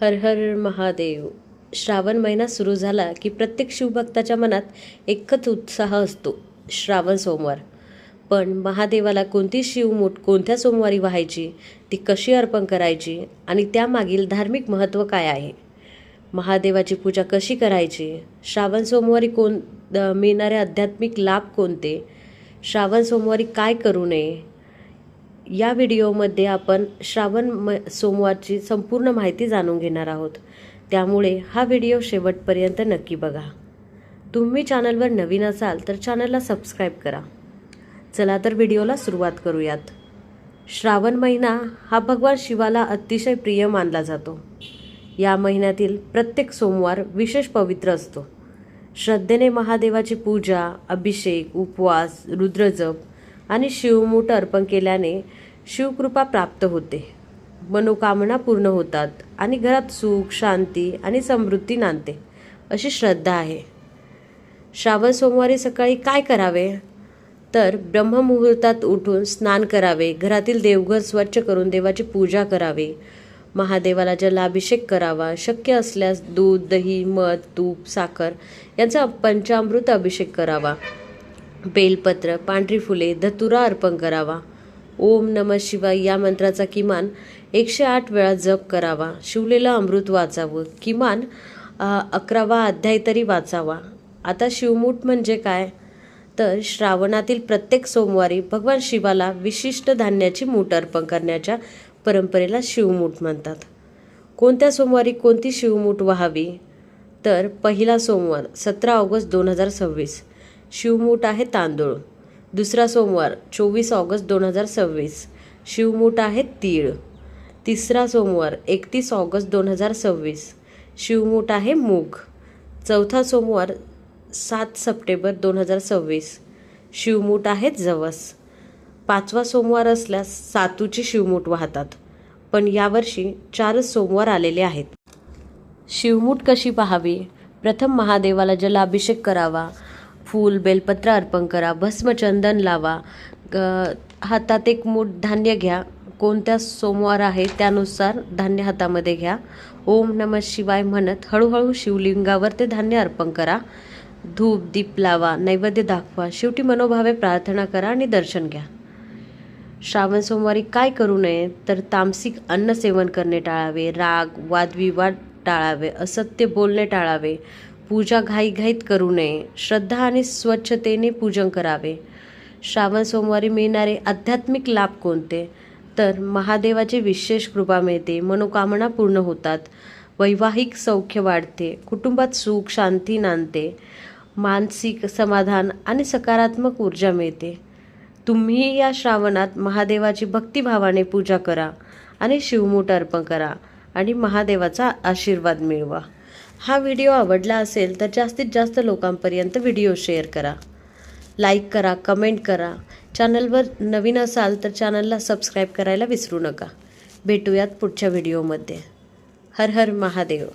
हर हर महादेव. श्रावण महिना सुरू झाला की प्रत्येक शिवभक्ताच्या मनात एकच उत्साह असतो, श्रावण सोमवार. पण महादेवाला कोणती शिवमूठ कोणत्या सोमवारी व्हायची, ती कशी अर्पण करायची आणि त्यामागील धार्मिक महत्त्व काय आहे, महादेवाची पूजा कशी करायची, श्रावण सोमवारी मिळणारे आध्यात्मिक लाभ कोणते, श्रावण सोमवारी काय करू नये, या व्हिडिओमध्ये आपण सोमवारची संपूर्ण माहिती जाणून घेणार आहोत. त्यामुळे हा व्हिडिओ शेवटपर्यंत नक्की बघा. तुम्ही चॅनलवर नवीन असाल तर चॅनलला सबस्क्राईब करा. चला तर व्हिडिओला सुरुवात करूयात. श्रावण महिना हा भगवान शिवाला अतिशय प्रिय मानला जातो. या महिन्यातील प्रत्येक सोमवार विशेष पवित्र असतो. श्रद्धेने महादेवाची पूजा, अभिषेक, उपवास, रुद्रजप आणि शिवमूठ अर्पण केल्याने शिवकृपा प्राप्त होते, मनोकामना पूर्ण होतात आणि घरात सुख, शांती आणि समृद्धी नांदते, अशी श्रद्धा आहे. श्रावण सोमवारी सकाळी काय करावे, तर ब्रह्ममुहूर्तात उठून स्नान करावे, घरातील देवघर स्वच्छ करून देवाची पूजा करावी, महादेवाला जलाभिषेक करावा, शक्य असल्यास दूध, दही, मध, तूप, साखर यांचा पंचामृत अभिषेक करावा, बेलपत्र, पांढरी फुले, धतुरा अर्पण करावा, ओम नमः शिवाय या मंत्राचा किमान 108 वेळा जप करावा, शिवलेलं अमृत वाचावं, किमान 11वा अध्याय तरी वाचावा. आता शिवमूठ म्हणजे काय, तर श्रावणातील प्रत्येक सोमवारी भगवान शिवाला विशिष्ट धान्याची मूठ अर्पण करण्याच्या परंपरेला शिवमूठ म्हणतात. कोणत्या सोमवारी कोणती शिवमूठ व्हावी, तर पहिला सोमवार 17 ऑगस्ट 2026, शिवमूठ आहे तांदूळ. दुसरा सोमवार 24 ऑगस्ट 2026, शिवमूठ आहे तीळ. तिसरा सोमवार 31 ऑगस्ट 2026, शिवमूठ आहे मूग. चौथा सोमवार 7 सप्टेंबर 2026, शिवमूठ आहे जवस. पाचवा सोमवार असल्यास सातूची शिवमूठ वाहतात, पण यावर्षी 4च सोमवार आलेले आहेत. शिवमूठ कशी पाहावी, प्रथम महादेवाला जलाभिषेक करावा, फूल बेलपत्र अर्पण करा, भस्मचंदन लावा, हातात एक मूठ धान्य घ्या, कोणत्या सोमवार आहे त्यानुसार धान्य हातामध्ये घ्या, ओम नमः शिवाय म्हणत हळूहळू शिवलिंगावर ते धान्य अर्पण करा, धूप दीप लावा, नैवेद्य दाखवा, शेवटी मनोभावे प्रार्थना करा आणि दर्शन घ्या. श्रावण सोमवारी काय करू नये, तर तामसिक अन्न सेवन करणे टाळावे, राग वादविवाद टाळावे, असत्य बोलणे टाळावे, पूजा घाईघाईत करू नये, श्रद्धा आणि स्वच्छतेने पूजन करावे. श्रावण सोमवारी मिळणारे आध्यात्मिक लाभ कोणते, तर महादेवाची विशेष कृपा मिळते, मनोकामना पूर्ण होतात, वैवाहिक सौख्य वाढते, कुटुंबात सुख शांती नांदते, मानसिक समाधान आणि सकारात्मक ऊर्जा मिळते. तुम्ही या श्रावणात महादेवाची भक्तिभावाने पूजा करा आणि शिवमूठ अर्पण करा आणि महादेवाचा आशीर्वाद मिळवा. हा व्हिडिओ आवडला असेल तर जास्तीत जास्त लोकांपर्यंत व्हिडिओ शेअर करा, लाईक करा, कमेंट करा. चॅनलवर नवीन असाल तर चॅनलला सबस्क्राईब करायला विसरू नका. भेटूयात पुढच्या व्हिडिओमध्ये. हर हर महादेव.